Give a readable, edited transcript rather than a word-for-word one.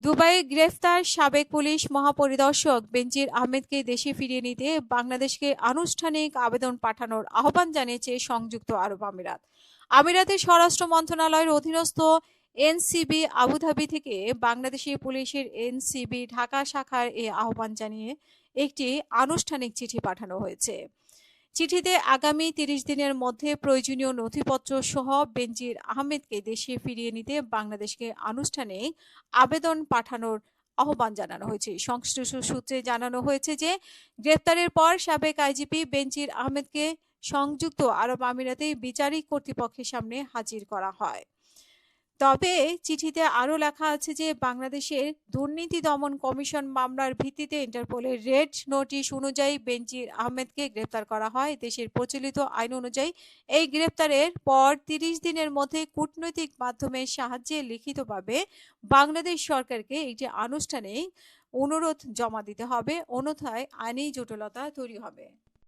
দুবাইয়ে গ্রেফতার সাবেক পুলিশ মহাপরিদর্শক বেনজির আহমেদকে দেশে ফিরিয়ে নিতে বাংলাদেশকে আনুষ্ঠানিক আবেদন পাঠানোর আহ্বান জানিয়েছে সংযুক্ত আরব আমিরাত। আমিরাতের স্বরাষ্ট্র মন্ত্রণালয়ের অধীনস্থ এনসিবি আবুধাবি থেকে বাংলাদেশি পুলিশের এনসিবি ঢাকা শাখার এই আহ্বান জানিয়ে একটি আনুষ্ঠানিক চিঠি পাঠানো হয়েছে। চিঠিতে আগামী ৩০ দিনের মধ্যে প্রয়োজনীয় নথিপত্র সহ বেনজির আহমেদকে দেশে ফিরিয়ে নিতে বাংলাদেশকে আনুষ্ঠানিক আবেদন পাঠানোর আহ্বান জানানো হয়েছে। সংশ্লিষ্ট সূত্রে জানানো হয়েছে যে গ্রেপ্তারের পর সাবেক আইজিপি বেনজির আহমেদকে সংযুক্ত আরব আমিরাতে বিচারিক কর্তৃপক্ষের সামনে হাজির করা হয়। তবে চিঠিতে আরও লেখা আছে যে বাংলাদেশের দুর্নীতি দমন কমিশন মামলার ভিত্তিতে ইন্টারপোলের রেড নোটিশ অনুযায়ী বেনজির আহমেদকে গ্রেপ্তার করা হয়। দেশের প্রচলিত আইন অনুযায়ী এই গ্রেপ্তারের পর ৩০ দিনের মধ্যে কূটনৈতিক মাধ্যমের সাহায্যে লিখিতভাবে বাংলাদেশ সরকারকে একটি আনুষ্ঠানিক অনুরোধ জমা দিতে হবে, অন্যথায় আইনি জটিলতা তৈরি হবে।